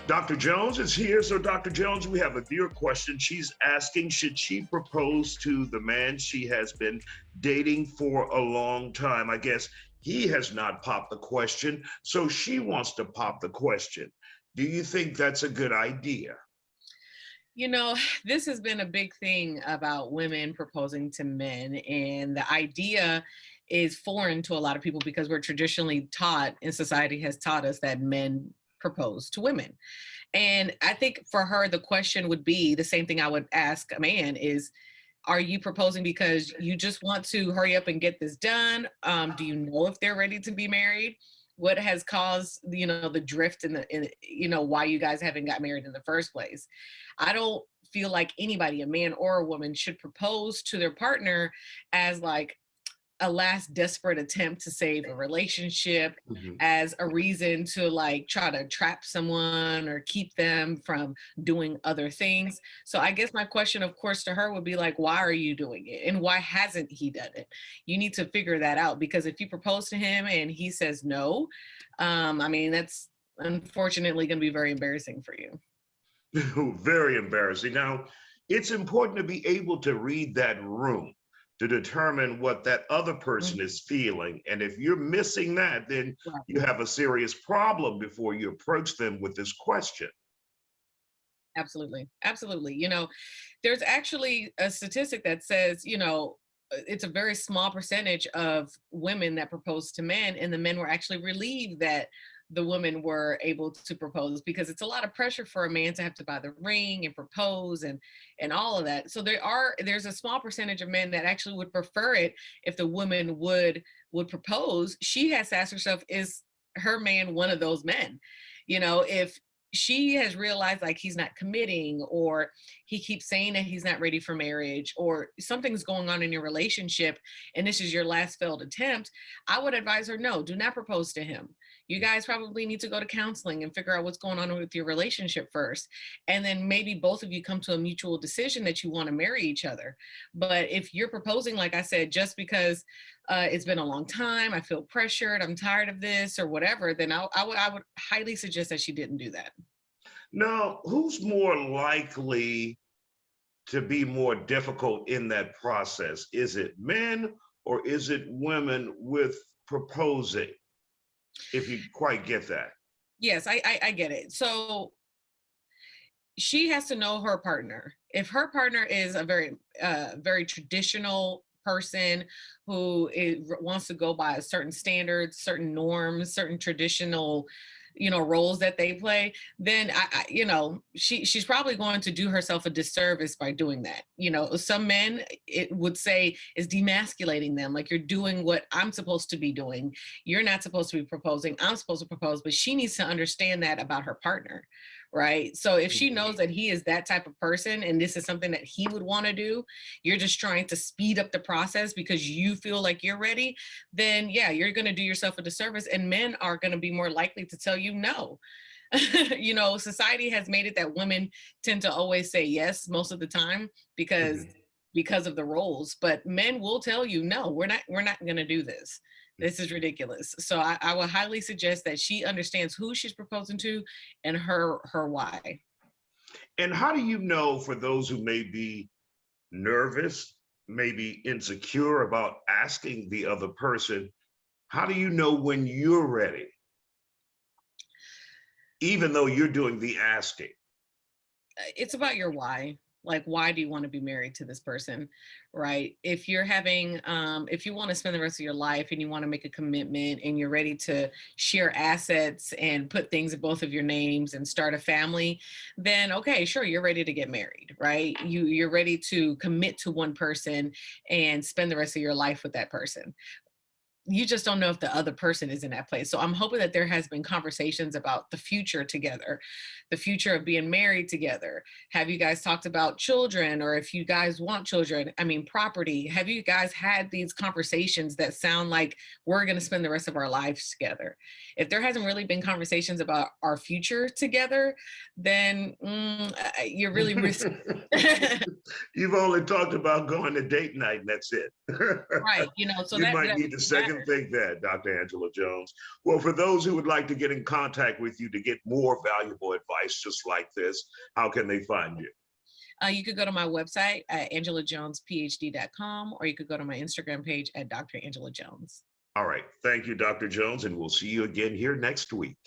Dr. Jones is here. So, Dr. Jones, we have a viewer question. She's asking, should she propose to the man she has been dating for a long time? I guess he has not popped the question, so she wants to pop the question. Do you think that's a good idea? You know, this has been a big thing about women proposing to men, and the idea is foreign to a lot of people because we're traditionally taught, and society has taught us that men propose to women. And I think for her, the question would be the same thing I would ask a man is, are you proposing because you just want to hurry up and get this done? Do you know if they're ready to be married? What has caused, the drift why you guys haven't got married in the first place? I don't feel like anybody, a man or a woman, should propose to their partner as like a last desperate attempt to save a relationship, as a reason to like try to trap someone or keep them from doing other things. So I guess my question, of course, to her would be like, why are you doing it? And why hasn't he done it? You need to figure that out, because if you propose to him and he says no, that's unfortunately going to be very embarrassing for you. Very embarrassing. Now, it's important to be able to read that room to determine what that other person is feeling. And if you're missing that, then you have a serious problem before you approach them with this question. Absolutely. Absolutely. There's actually a statistic that says, it's a very small percentage of women that propose to men, and the men were actually relieved that the women were able to propose, because it's a lot of pressure for a man to have to buy the ring and propose and all of that. So there's a small percentage of men that actually would prefer it if the woman would propose. She has to ask herself, is her man one of those men? If she has realized like he's not committing, or he keeps saying that he's not ready for marriage, or something's going on in your relationship and this is your last failed attempt, I would advise her, no, do not propose to him. You guys probably need to go to counseling and figure out what's going on with your relationship first. And then maybe both of you come to a mutual decision that you want to marry each other. But if you're proposing, like I said, just because it's been a long time, I feel pressured, I'm tired of this or whatever, then I would highly suggest that she didn't do that. Now, who's more likely to be more difficult in that process? Is it men or is it women with proposing? If you quite get that. Yes, I get it. So she has to know her partner. If her partner is a very traditional person who wants to go by a certain standards, certain norms, certain traditional roles that they play, then she's probably going to do herself a disservice by doing that. Some men, it would say, is demasculating them, like, you're doing what I'm supposed to be doing, you're not supposed to be proposing, I'm supposed to propose. But she needs to understand that about her partner, right? So if she knows that he is that type of person and this is something that he would want to do, you're just trying to speed up the process because you feel like you're ready, then yeah, you're going to do yourself a disservice, and men are going to be more likely to tell you no. Society has made it that women tend to always say yes most of the time because of the roles, but men will tell you, no, we're not going to do this. This is ridiculous. So I would highly suggest that she understands who she's proposing to and her why. And how do you know, for those who may be nervous, maybe insecure about asking the other person, how do you know when you're ready? Even though you're doing the asking. It's about your why. Like, why do you want to be married to this person, right? If you're having, if you want to spend the rest of your life and you want to make a commitment and you're ready to share assets and put things in both of your names and start a family, then okay, sure, you're ready to get married, right? You're ready to commit to one person and spend the rest of your life with that person. You just don't know if the other person is in that place. So I'm hoping that there has been conversations about the future together, the future of being married together. Have you guys talked about children, or if you guys want children, property? Have you guys had these conversations that sound like we're going to spend the rest of our lives together? If there hasn't really been conversations about our future together, then you're really risky. You've only talked about going to date night and that's it. Right. So you might need a second didn't think that, Dr. Angela Jones. Well, for those who would like to get in contact with you to get more valuable advice just like this, how can they find you? You could go to my website at angelajonesphd.com, or you could go to my Instagram page at Dr. Angela Jones. All right. Thank you, Dr. Jones, and we'll see you again here next week.